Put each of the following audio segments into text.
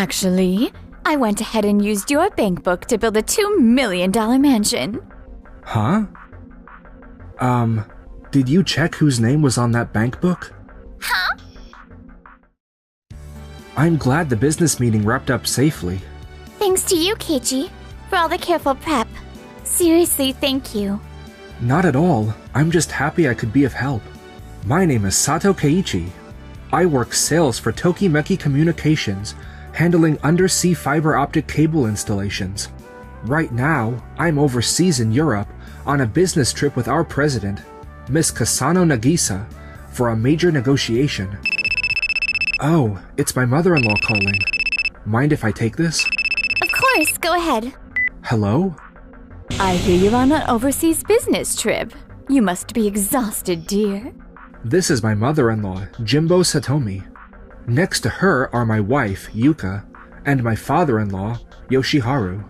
Actually, I went ahead and used your bank book to build a $2 million mansion. Huh? Did you check whose name was on that bank book? Huh? I'm glad the business meeting wrapped up safely. Thanks to you, Keiichi, for all the careful prep. Seriously, thank you. Not at all. I'm just happy I could be of help. My name is Sato Keiichi. I work sales for Tokimeki Communications, handling undersea fiber optic cable installations. Right now, I'm overseas in Europe on a business trip with our president, Miss Kasano Nagisa, for a major negotiation. Oh, it's my mother-in-law calling. Mind if I take this? Of course, go ahead. Hello? I hear you're on an overseas business trip. You must be exhausted, dear. This is my mother-in-law, Jimbo Satomi. Next to her are my wife, Yuka, and my father-in-law, Yoshiharu.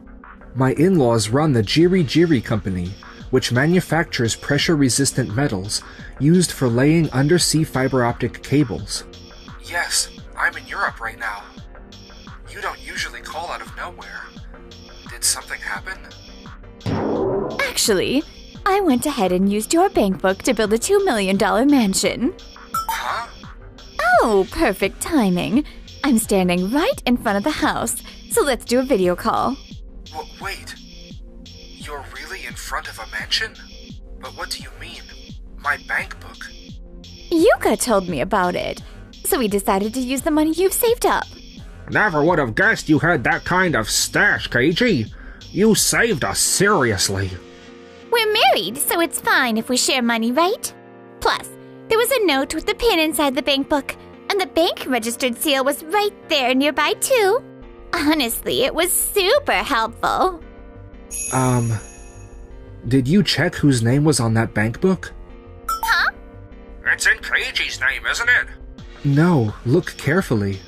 My in-laws run the Jiri Jiri Company, which manufactures pressure-resistant metals used for laying undersea fiber optic cables. Yes, I'm in Europe right now. You don't usually call out of nowhere. Did something happen? Actually, I went ahead and used your bank book to build a $2 million mansion. Huh? Oh, perfect timing. I'm standing right in front of the house, so let's do a video call. Wait. You're really in front of a mansion? But what do you mean? My bank book? Yuka told me about it, so we decided to use the money you've saved up. Never would have guessed you had that kind of stash, Keiichi. You saved us seriously. We're married, so it's fine if we share money, right? Plus, there was a note with the pin inside the bank book, and the bank registered seal was right there nearby too. Honestly, it was super helpful. Did you check whose name was on that bank book? Huh? It's in Keiichi's name, isn't it? No, look carefully.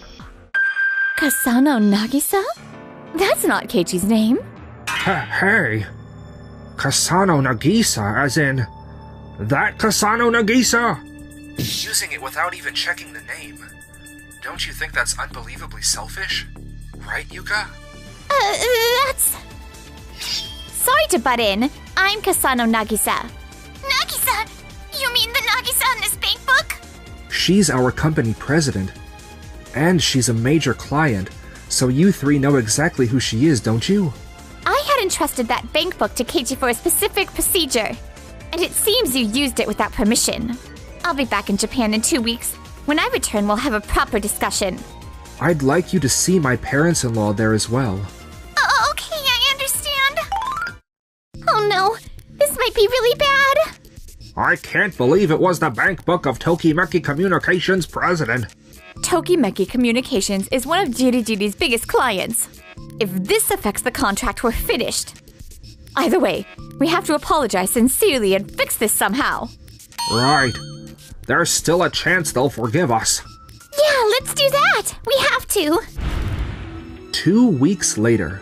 Kasano Nagisa? That's not Keiichi's name. Hey! Kasano Nagisa, as in... that Kasano Nagisa? Using it without even checking the name. Don't you think that's unbelievably selfish? Right, Yuka? That's... Sorry to butt in. I'm Kasano Nagisa. Nagisa? You mean the Nagisa in this bank book? She's our company president. And she's a major client, so you three know exactly who she is, don't you? I had entrusted that bank book to Keiichi for a specific procedure, and it seems you used it without permission. I'll be back in Japan in 2 weeks. When I return, we'll have a proper discussion. I'd like you to see my parents-in-law there as well. Okay, I understand. Oh no, this might be really bad. I can't believe it was the bank book of Tokimeki Communications president. Tokimeki Communications is one of Jiri Jiri's biggest clients. If this affects the contract, we're finished. Either way, we have to apologize sincerely and fix this somehow. Right. There's still a chance they'll forgive us. Yeah, let's do that. We have to. 2 weeks later.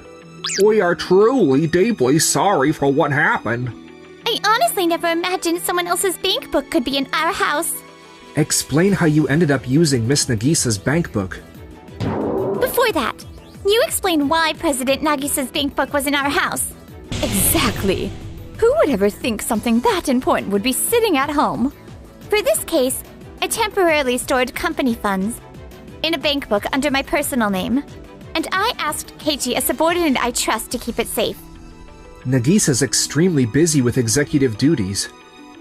We are truly deeply sorry for what happened. I honestly never imagined someone else's bank book could be in our house. Explain how you ended up using Miss Nagisa's bank book. Before that, you explain why President Nagisa's bank book was in our house. Exactly. Who would ever think something that important would be sitting at home? For this case, I temporarily stored company funds in a bank book under my personal name, and I asked Keiichi, a subordinate I trust, to keep it safe. Nagisa's extremely busy with executive duties.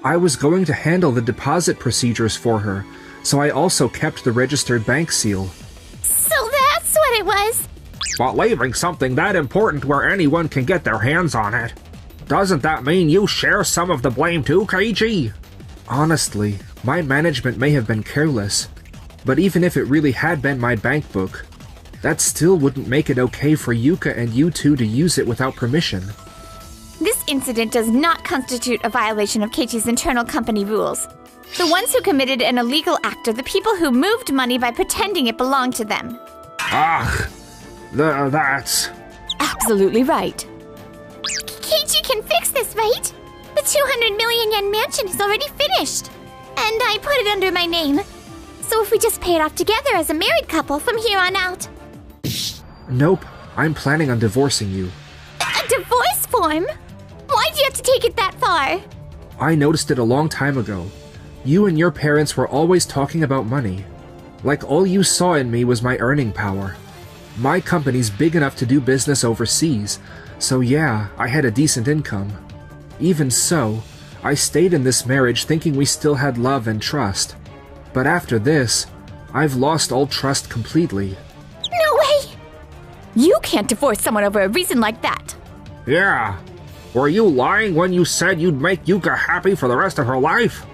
I was going to handle the deposit procedures for her, so I also kept the registered bank seal. So that's what it was! But leaving something that important where anyone can get their hands on it, doesn't that mean you share some of the blame too, Keiichi? Honestly, my management may have been careless, but even if it really had been my bank book, that still wouldn't make it okay for Yuka and you two to use it without permission. This incident does not constitute a violation of Keiichi's internal company rules. The ones who committed an illegal act are the people who moved money by pretending it belonged to them. That's... Absolutely right. Keiichi can fix this, right? The 200 million yen mansion is already finished. And I put it under my name. So if we just pay it off together as a married couple from here on out. Nope, I'm planning on divorcing you. A divorce form? Why do you have to take it that far? I noticed it a long time ago. You and your parents were always talking about money. Like all you saw in me was my earning power. My company's big enough to do business overseas, so yeah, I had a decent income. Even so, I stayed in this marriage thinking we still had love and trust. But after this, I've lost all trust completely. No way! You can't divorce someone over a reason like that. Yeah. Were you lying when you said you'd make Yuka happy for the rest of her life?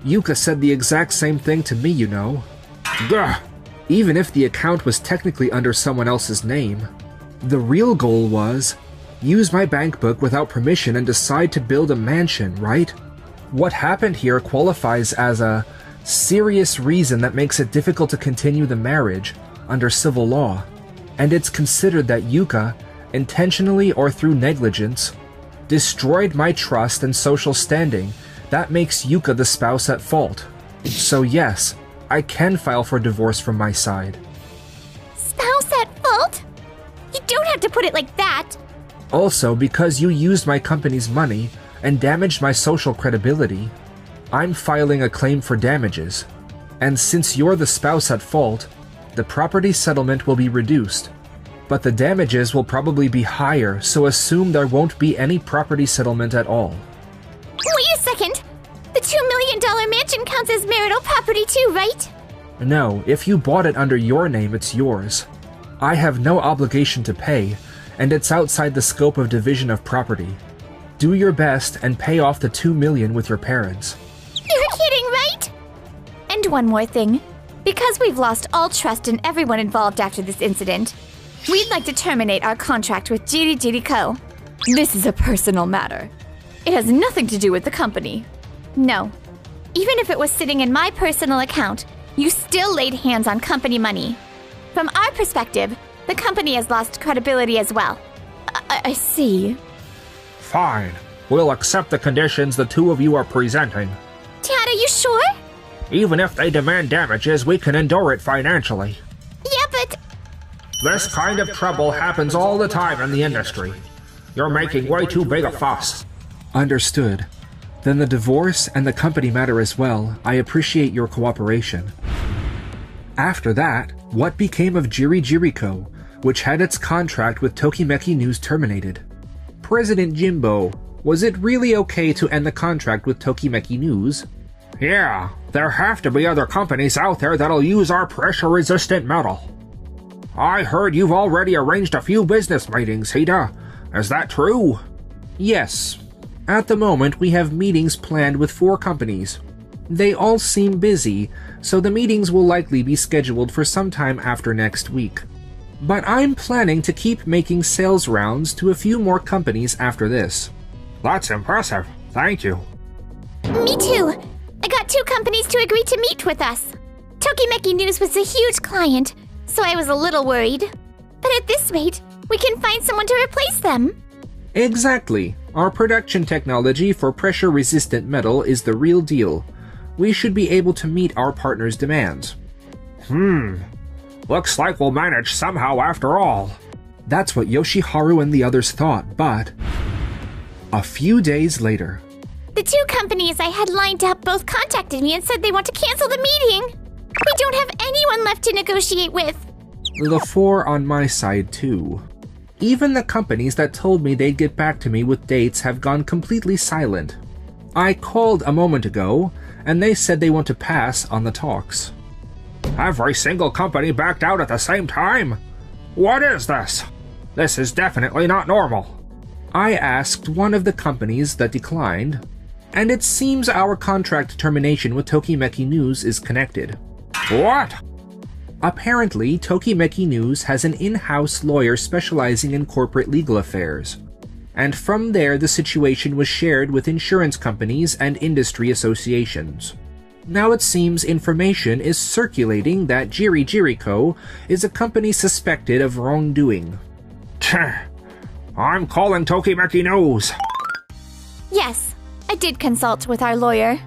Yuka said the exact same thing to me, you know. Gah. Even if the account was technically under someone else's name. The real goal was, use my bank book without permission and decide to build a mansion, right? What happened here qualifies as a serious reason that makes it difficult to continue the marriage under civil law. And it's considered that Yuka, intentionally or through negligence, destroyed my trust and social standing. That makes Yuka the spouse at fault. So yes, I can file for divorce from my side. Spouse at fault? You don't have to put it like that. Also, because you used my company's money and damaged my social credibility, I'm filing a claim for damages. And since you're the spouse at fault, the property settlement will be reduced. But the damages will probably be higher, so assume there won't be any property settlement at all. Wait a second! The $2 million mansion counts as marital property too, right? No, if you bought it under your name, it's yours. I have no obligation to pay, and it's outside the scope of division of property. Do your best and pay off the $2 million with your parents. You're kidding, right? And one more thing. Because we've lost all trust in everyone involved after this incident, we'd like to terminate our contract with Jiri Jiri Co. This is a personal matter. It has nothing to do with the company. No. Even if it was sitting in my personal account, you still laid hands on company money. From our perspective, the company has lost credibility as well. I see. Fine. We'll accept the conditions the two of you are presenting. Dad, are you sure? Even if they demand damages, we can endure it financially. Yeah, but... This kind of trouble happens all the time in the industry. You're making way too big a fuss. Understood. Then the divorce and the company matter as well. I appreciate your cooperation. After that, what became of Jiri Jiri Co., which had its contract with Tokimeki News terminated? President Jimbo, was it really okay to end the contract with Tokimeki News? Yeah, there have to be other companies out there that'll use our pressure-resistant metal. I heard you've already arranged a few business meetings, Hida. Is that true? Yes. At the moment, we have meetings planned with 4 companies. They all seem busy, so the meetings will likely be scheduled for sometime after next week. But I'm planning to keep making sales rounds to a few more companies after this. That's impressive. Thank you. Me too. I got 2 companies to agree to meet with us. Tokimeki News was a huge client, so I was a little worried. But at this rate, we can find someone to replace them. Exactly. Our production technology for pressure-resistant metal is the real deal. We should be able to meet our partners' demands. Looks like we'll manage somehow after all. That's what Yoshiharu and the others thought, but... A few days later... The 2 companies I had lined up both contacted me and said they want to cancel the meeting. We don't have anyone left to negotiate with. The 4 on my side, too. Even the companies that told me they'd get back to me with dates have gone completely silent. I called a moment ago, and they said they want to pass on the talks. Every single company backed out at the same time? What is this? This is definitely not normal. I asked one of the companies that declined, and it seems our contract termination with Tokimeki News is connected. What? Apparently, Tokimeki News has an in-house lawyer specializing in corporate legal affairs. And from there, the situation was shared with insurance companies and industry associations. Now it seems information is circulating that Jiri Jiri Co. is a company suspected of wrongdoing. I'm calling Tokimeki News. Yes, I did consult with our lawyer.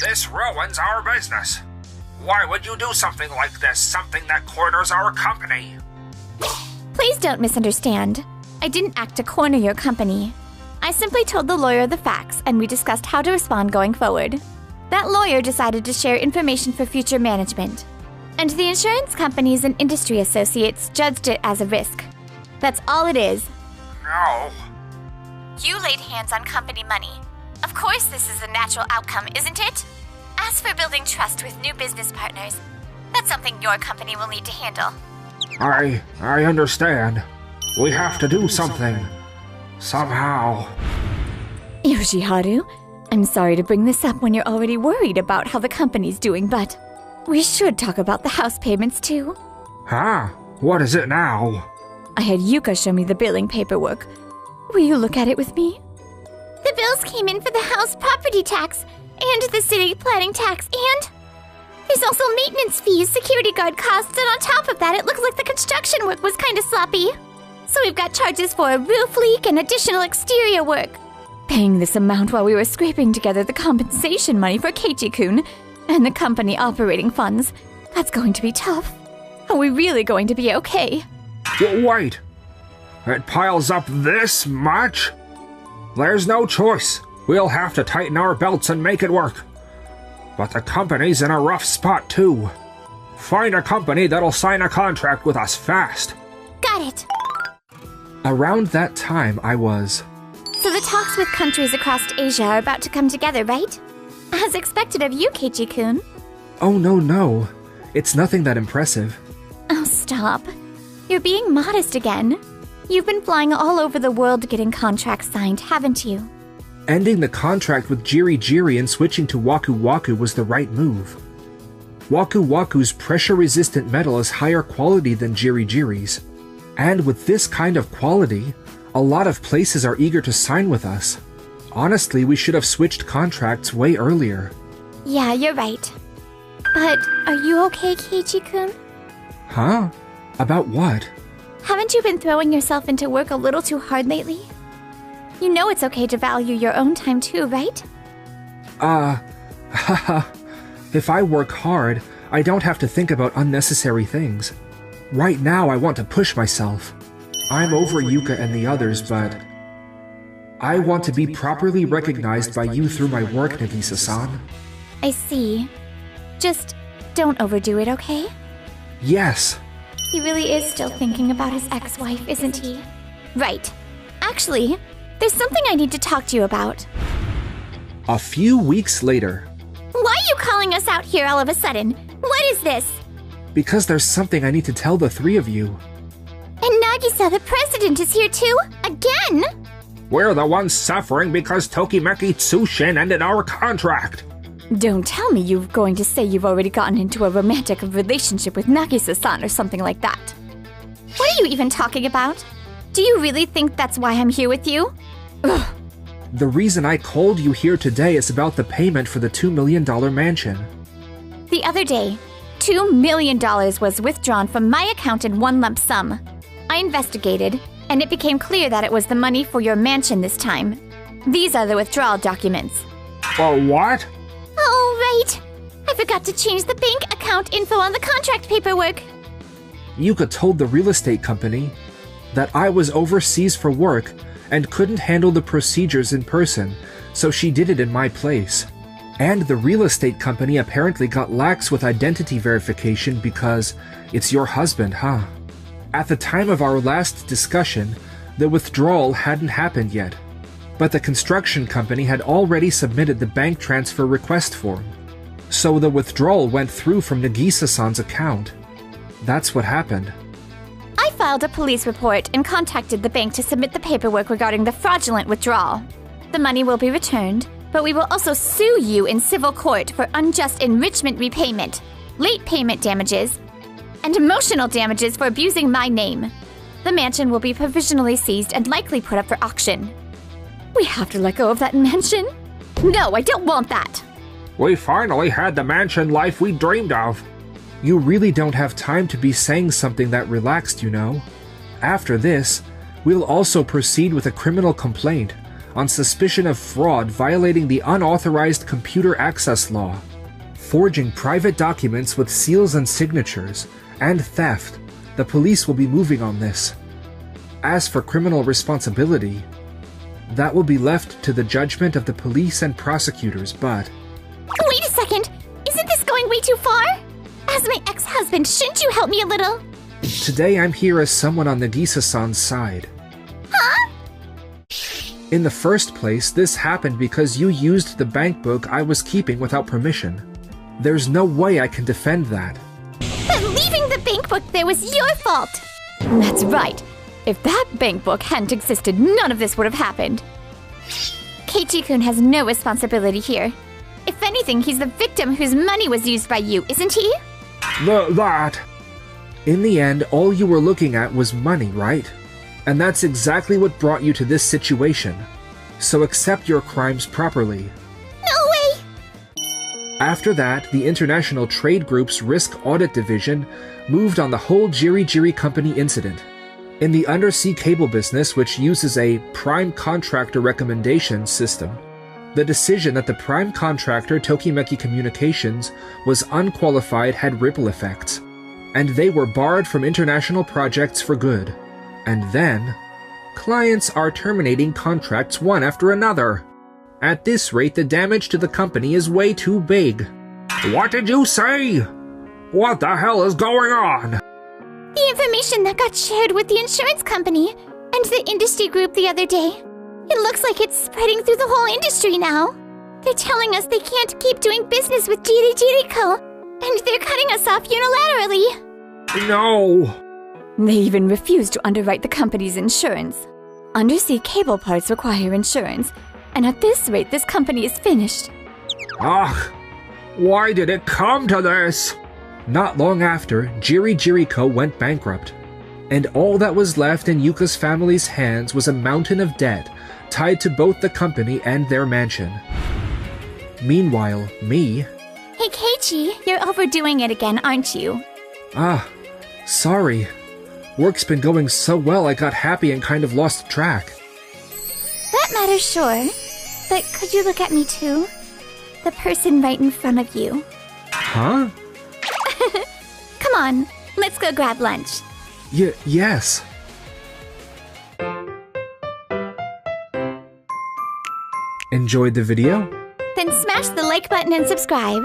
This ruins our business. Why would you do something like this, something that corners our company? don't misunderstand. I didn't act to corner your company. I simply told the lawyer the facts, and we discussed how to respond going forward. That lawyer decided to share information for future management, and the insurance companies and industry associates judged it as a risk. That's all it is. No. You laid hands on company money. Of course this is a natural outcome, isn't it? As for building trust with new business partners, that's something your company will need to handle. I understand. We have to do something. Somehow. Yoshiharu, I'm sorry to bring this up when you're already worried about how the company's doing, but we should talk about the house payments too. Huh? What is it now? I had Yuka show me the billing paperwork. Will you look at it with me? The bills came in for the house property tax and the city planning tax, and there's also maintenance fees, security guard costs, and on top of that, it looks like the construction work was kind of sloppy. So we've got charges for a roof leak and additional exterior work. Paying this amount while we were scraping together the compensation money for Keiichi-kun and the company operating funds, that's going to be tough. Are we really going to be okay? Wait. It piles up this much? There's no choice. We'll have to tighten our belts and make it work. But the company's in a rough spot, too. Find a company that'll sign a contract with us fast. Got it. Around that time, I was... So the talks with countries across Asia are about to come together, right? As expected of you, Keiichi-kun. Oh, no. It's nothing that impressive. Oh, stop. You're being modest again. You've been flying all over the world getting contracts signed, haven't you? Ending the contract with Jiri Jiri and switching to Waku Waku was the right move. Waku Waku's pressure-resistant metal is higher quality than Jiri Jiri's. And with this kind of quality, a lot of places are eager to sign with us. Honestly, we should have switched contracts way earlier. Yeah, you're right. But are you okay, Keiichi-kun? Huh? About what? Haven't you been throwing yourself into work a little too hard lately? You know it's okay to value your own time too, right? Haha. If I work hard, I don't have to think about unnecessary things. Right now, I want to push myself. I'm over Yuka and the others, but... I want to be properly recognized by you through my work, Nagisa-san. I see. Just don't overdo it, okay? Yes. He really is still thinking about his ex-wife, isn't he? Right. Actually, there's something I need to talk to you about. A few weeks later. Why are you calling us out here all of a sudden? What is this? Because there's something I need to tell the three of you. And Nagisa, the president, is here too? Again? We're the ones suffering because Tokimeki Tsushin ended our contract. Don't tell me you're going to say you've already gotten into a romantic relationship with Nagisa-san or something like that. What are you even talking about? Do you really think that's why I'm here with you? Ugh. The reason I called you here today is about the payment for the $2 million mansion. The other day, $2 million was withdrawn from my account in one lump sum. I investigated, and it became clear that it was the money for your mansion this time. These are the withdrawal documents. For what? Oh, right. I forgot to change the bank account info on the contract paperwork. Yuka told the real estate company that I was overseas for work and couldn't handle the procedures in person, so she did it in my place. And the real estate company apparently got lax with identity verification because it's your husband, huh? At the time of our last discussion, the withdrawal hadn't happened yet, but the construction company had already submitted the bank transfer request form. So the withdrawal went through from Nagisa-san's account. That's what happened. I filed a police report and contacted the bank to submit the paperwork regarding the fraudulent withdrawal. The money will be returned, but we will also sue you in civil court for unjust enrichment repayment, late payment damages, and emotional damages for abusing my name. The mansion will be provisionally seized and likely put up for auction. We have to let go of that mansion? No, I don't want that! We finally had the mansion life we dreamed of. You really don't have time to be saying something that relaxed, you know. After this, we'll also proceed with a criminal complaint on suspicion of fraud violating the unauthorized computer access law, forging private documents with seals and signatures, and theft. The police will be moving on this. As for criminal responsibility, that will be left to the judgment of the police and prosecutors, but... Wait a second! Isn't this going way too far? As my ex-husband, shouldn't you help me a little? Today I'm here as someone on Nagisa-san's side. Huh? In the first place, this happened because you used the bank book I was keeping without permission. There's no way I can defend that. But leaving the bank book there was your fault! That's right. If that bank book hadn't existed, none of this would have happened. Keiichi-kun has no responsibility here. If anything, he's the victim whose money was used by you, isn't he? That... In the end, all you were looking at was money, right? And that's exactly what brought you to this situation. So accept your crimes properly. No way! After that, the International Trade Group's Risk Audit Division moved on the whole Jiri Company incident. In the undersea cable business, which uses a prime contractor recommendation system, the decision that the prime contractor Tokimeki Communications was unqualified had ripple effects, and they were barred from international projects for good. And then, clients are terminating contracts one after another. At this rate, the damage to the company is way too big. What did you say? What the hell is going on? The information that got shared with the insurance company and the industry group the other day. It looks like it's spreading through the whole industry now. They're telling us they can't keep doing business with Jiri Co. And they're cutting us off unilaterally. No. They even refuse to underwrite the company's insurance. Undersea cable parts require insurance, and at this rate, this company is finished. Ugh. Why did it come to this? Not long after, Jiri Co. went bankrupt, and all that was left in Yuka's family's hands was a mountain of debt tied to both the company and their mansion. Meanwhile, me... Hey Keiichi, you're overdoing it again, aren't you? Sorry. Work's been going so well I got happy and kind of lost track. That matters, sure. But could you look at me too? The person right in front of you. Huh? Come on, let's go grab lunch. Yes. Enjoyed the video? Then smash the like button and subscribe.